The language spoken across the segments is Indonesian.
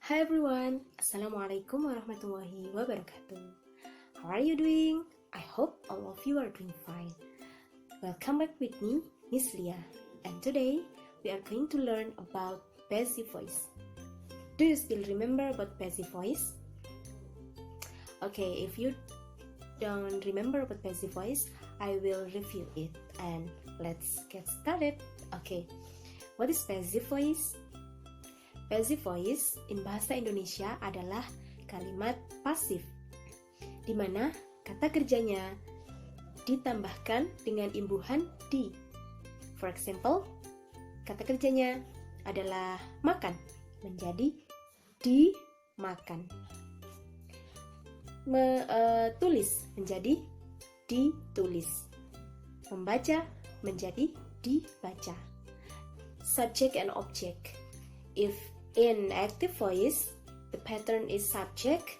Hi everyone, Assalamualaikum warahmatullahi wabarakatuh. How are you doing? I hope all of you are doing fine. Welcome back with me, Miss Lia. And today, we are going to learn about passive voice. Do you still remember about passive voice? Okay, if you don't remember about passive voice, I will review it. And let's get started. Okay, what is passive voice? Passive voice in bahasa Indonesia adalah kalimat pasif, di mana kata kerjanya ditambahkan dengan imbuhan di. For example, kata kerjanya adalah makan, menjadi dimakan. Tulis menjadi ditulis. Membaca menjadi dibaca. Subject and object. If in active voice, the pattern is subject,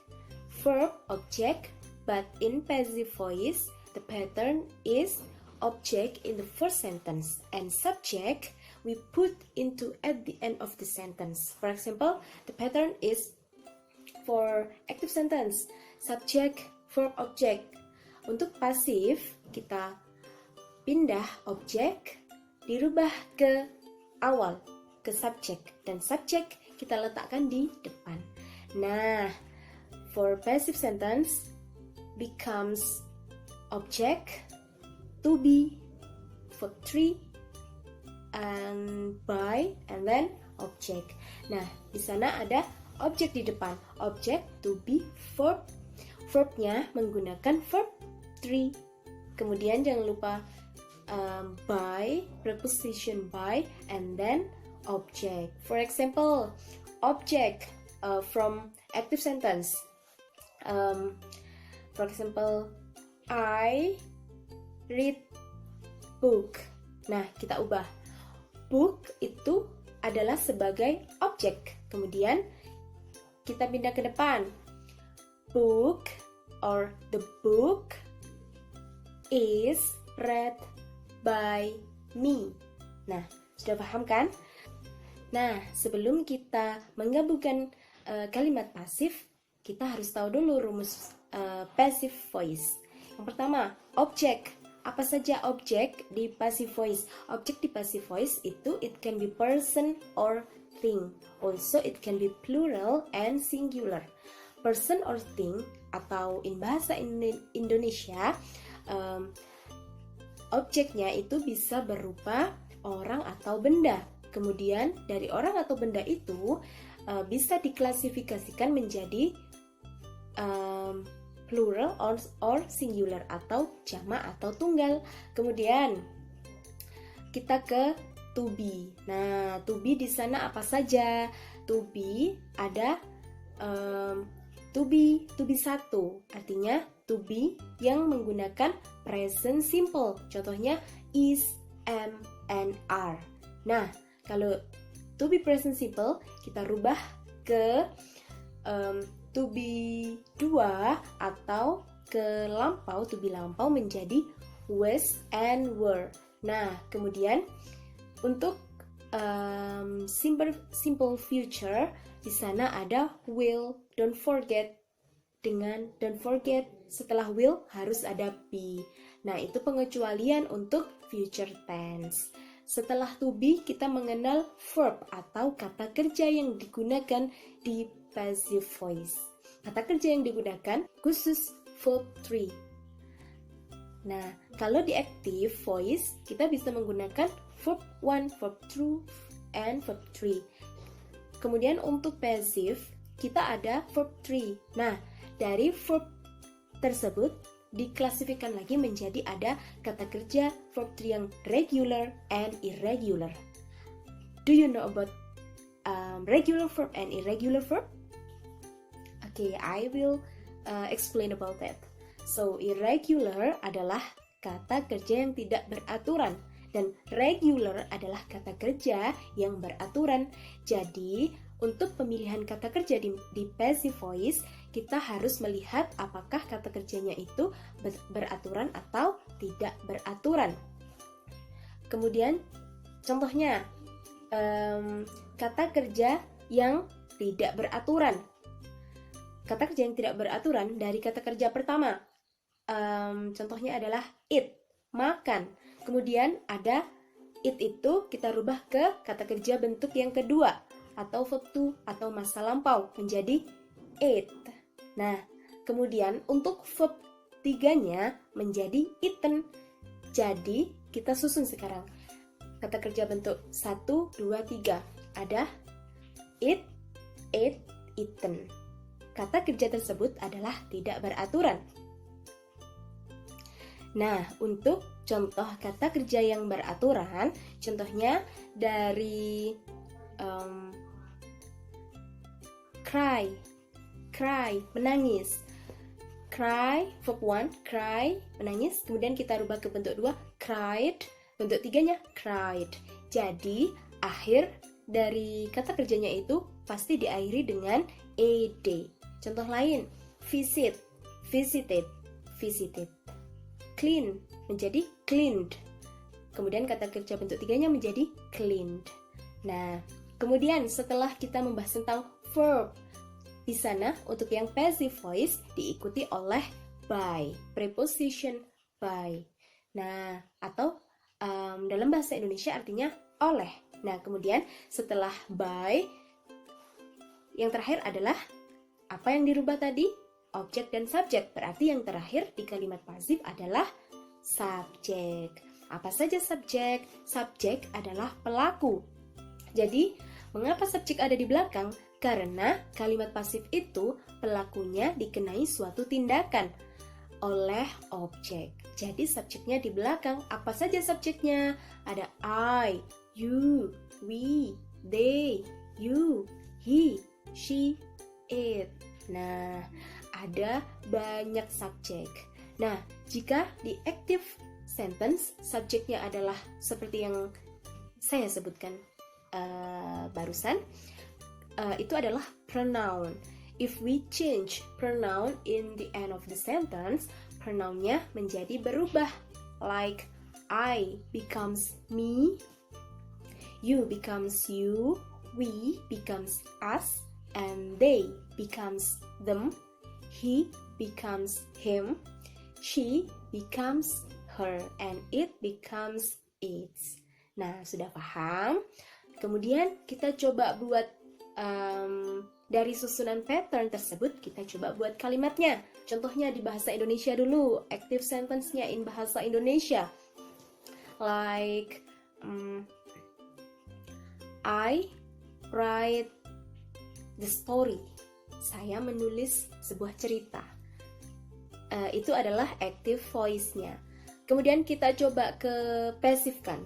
verb, object, but in passive voice, the pattern is object in the first sentence and subject we put into at the end of the sentence. For example, the pattern is for active sentence, subject, verb, object. Untuk pasif, kita pindah objek, dirubah ke awal, ke subject, dan subject kita letakkan di depan. Nah, for passive sentence becomes object, to be, verb 3, and by, and then object. Nah, di sana ada objek di depan, object, to be, verb. Verbnya menggunakan verb 3. Kemudian jangan lupa by, preposition by, and then object. For example, object from active sentence. For example, I read book. Nah, kita ubah. Book itu adalah sebagai objek. Kemudian kita pindah ke depan. Book or the book is read by me. Nah, sudah paham kan? Nah, sebelum kita menggabungkan kalimat pasif, kita harus tahu dulu rumus passive voice. Yang pertama, objek. Apa saja objek di passive voice? Objek di passive voice itu it can be person or thing. Also, it can be plural and singular. Person or thing atau in bahasa Indonesia, objeknya itu bisa berupa orang atau benda. Kemudian dari orang atau benda itu bisa diklasifikasikan menjadi plural or singular atau jamak atau tunggal. Kemudian kita ke to be. Nah, to be di sana apa saja? To be ada to be satu, artinya to be yang menggunakan present simple. Contohnya is, am, and are. Nah, kalau to be present simple, kita rubah ke to be 2 atau ke lampau, to be lampau menjadi was and were. Nah, kemudian untuk simple future, di sana ada will, don't forget. Dengan don't forget, setelah will harus ada be. Nah, itu pengecualian untuk future tense. Setelah to be, kita mengenal verb atau kata kerja yang digunakan di passive voice. Kata kerja yang digunakan khusus verb 3. Nah, kalau di active voice, kita bisa menggunakan verb 1, verb 2, and verb 3. Kemudian untuk passive, kita ada verb 3. Nah, dari verb tersebut diklasifikasikan lagi menjadi ada kata kerja verb 3 yang regular and irregular. Do you know about regular verb and irregular verb? Okay, I will explain about that. So, irregular adalah kata kerja yang tidak beraturan dan regular adalah kata kerja yang beraturan. Jadi, untuk pemilihan kata kerja di passive voice, kita harus melihat apakah kata kerjanya itu beraturan atau tidak beraturan. Kemudian, contohnya, kata kerja yang tidak beraturan. Kata kerja yang tidak beraturan dari kata kerja pertama. Contohnya adalah eat, makan. Kemudian ada eat itu kita rubah ke kata kerja bentuk yang kedua atau verb to atau masa lampau menjadi ate. Nah, kemudian untuk verb tiganya menjadi eaten. Jadi, kita susun sekarang. Kata kerja bentuk 1, 2, 3. Ada eat, ate, eaten. Kata kerja tersebut adalah tidak beraturan. Nah, untuk contoh kata kerja yang beraturan, contohnya dari cry, menangis. Cry, verb 1, cry, menangis. Kemudian kita rubah ke bentuk 2, cried. Bentuk 3-nya, cried. Jadi, akhir dari kata kerjanya itu pasti diakhiri dengan ed. Contoh lain, visit, visited, visited. Clean, menjadi cleaned. Kemudian kata kerja bentuk 3-nya menjadi cleaned. Nah, kemudian setelah kita membahas tentang verb, di sana untuk yang passive voice diikuti oleh by, preposition by. Nah, atau dalam bahasa Indonesia artinya oleh. Nah, kemudian setelah by, yang terakhir adalah apa yang dirubah tadi? Objek dan subjek. Berarti yang terakhir di kalimat pasif adalah subjek. Apa saja subjek? Subjek adalah pelaku. Jadi, mengapa subjek ada di belakang? Karena kalimat pasif itu pelakunya dikenai suatu tindakan oleh objek. Jadi subjeknya di belakang. Apa saja subjeknya? Ada I, you, we, they, you, he, she, it. Nah, ada banyak subjek. Nah, jika di active sentence subjeknya adalah seperti yang saya sebutkan barusan, itu adalah pronoun. If we change pronoun in the end of the sentence, pronounnya menjadi berubah. Like I becomes me, you becomes you, we becomes us, and they becomes them, he becomes him, she becomes her, and it becomes its. Nah, sudah paham? Kemudian kita coba buat dari susunan pattern tersebut, kita coba buat kalimatnya. Contohnya di bahasa Indonesia dulu, active sentence-nya in bahasa Indonesia. Like, I write the story. Saya menulis sebuah cerita. Itu adalah active voice-nya. Kemudian kita coba ke passive-kan.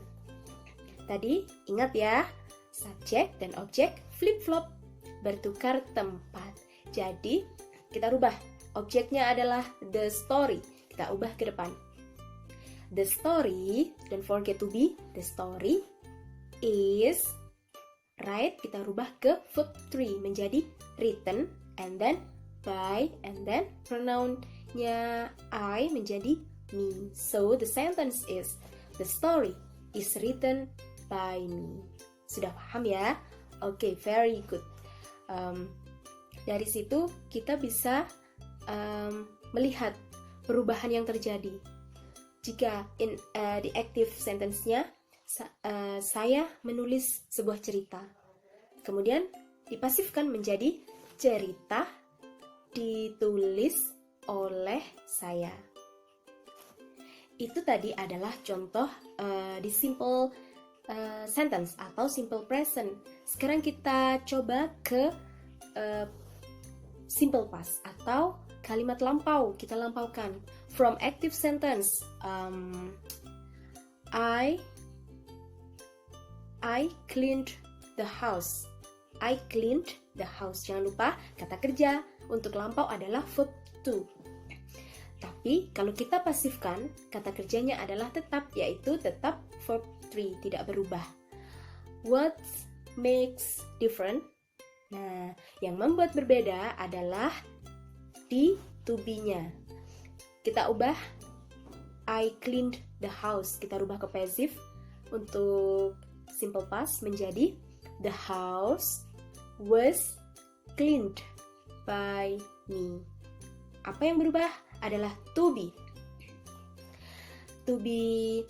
Tadi ingat ya, subjek dan objek flip-flop, bertukar tempat. Jadi, kita rubah. Objeknya adalah the story. Kita ubah ke depan. The story, don't forget to be, the story is, right, kita rubah ke verb 3 menjadi written, and then by, and then pronounnya I menjadi me. So, the sentence is, the story is written by me. Sudah paham ya? Oke, very good. Dari situ kita bisa melihat perubahan yang terjadi. Jika di active sentence-nya saya menulis sebuah cerita, kemudian dipasifkan menjadi cerita ditulis oleh saya. Itu tadi adalah contoh di simple sentence atau simple present. Sekarang kita coba ke simple past atau kalimat lampau. Kita lampaukan from active sentence. I cleaned the house. I cleaned the house. Jangan lupa kata kerja untuk lampau adalah verb to. Tapi kalau kita pasifkan, kata kerjanya adalah tetap, yaitu tetap verb 3, tidak berubah. What makes different? Nah, yang membuat berbeda adalah di to be-nya. Kita ubah I cleaned the house. Kita rubah ke passive untuk simple past menjadi the house was cleaned by me. Apa yang berubah adalah to be. To be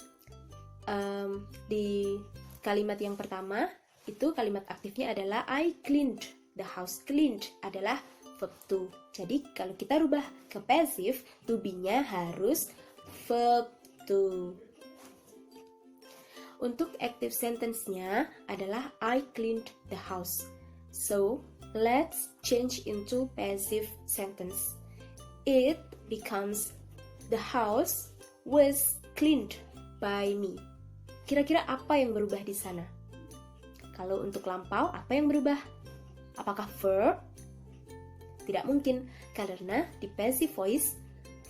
di kalimat yang pertama itu kalimat aktifnya adalah I cleaned the house. Cleaned adalah verb to. Jadi kalau kita rubah ke passive, to be-nya harus verb to. Untuk active sentence-nya adalah I cleaned the house. So, let's change into passive sentence. It becomes the house was cleaned by me. Kira-kira apa yang berubah di sana? Kalau untuk lampau, apa yang berubah? Apakah verb? Tidak mungkin, karena di passive voice,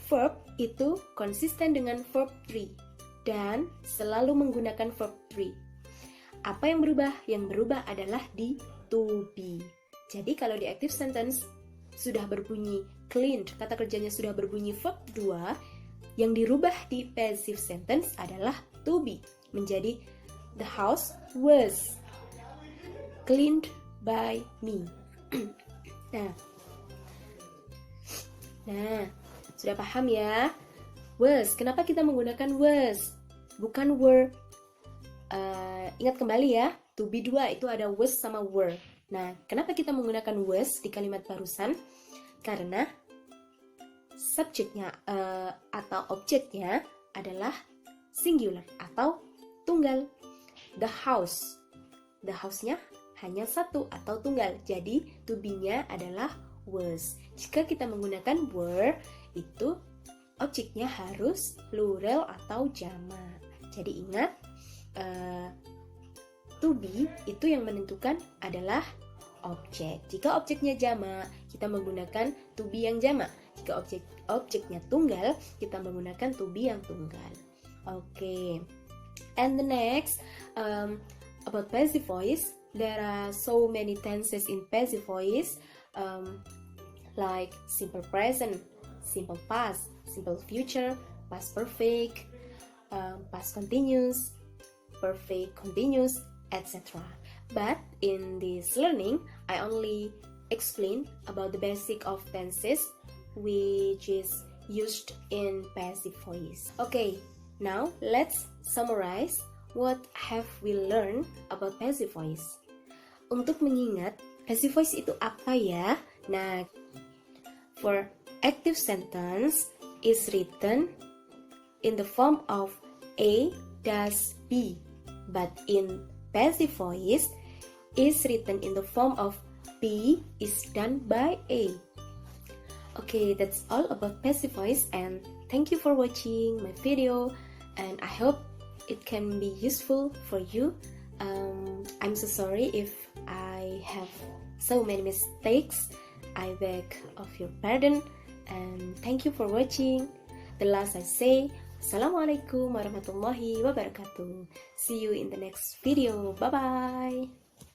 verb itu konsisten dengan verb 3 dan selalu menggunakan verb 3. Apa yang berubah? Yang berubah adalah di to be. Jadi kalau di active sentence sudah berbunyi cleaned, kata kerjanya sudah berbunyi verb 2, yang dirubah di passive sentence adalah to be, menjadi the house was cleaned by me. Nah, sudah paham ya? Was, kenapa kita menggunakan was? Bukan were. Ingat kembali ya, to be 2 itu ada was sama were. Nah, kenapa kita menggunakan was di kalimat barusan? Karena subjeknya atau objeknya adalah singular atau tunggal. The house. The house-nya hanya satu atau tunggal. Jadi, to be-nya adalah was. Jika kita menggunakan were, itu objeknya harus plural atau jamak. Jadi ingat, to be itu yang menentukan adalah objek. Jika objeknya jamak, kita menggunakan to be yang jamak. Jika objeknya tunggal, kita menggunakan to be yang tunggal. Okay. And the next, about passive voice, there are so many tenses in passive voice, like simple present, simple past, simple future, past perfect, past continuous, perfect continuous, etc. But in this learning, I only explain about the basic of tenses which is used in passive voice. Okay, now let's summarize what have we learned about passive voice. Untuk mengingat passive voice itu apa ya? Nah, for active sentence is written in the form of A does B, but in passive voice is written in the form of B is done by A. Okay, that's all about passive voice, and thank you for watching my video, and I hope it can be useful for you. I'm so sorry if I have so many mistakes. I beg of your pardon, and thank you for watching. The last I say, Assalamualaikum warahmatullahi wabarakatuh. See you in the next video. Bye bye.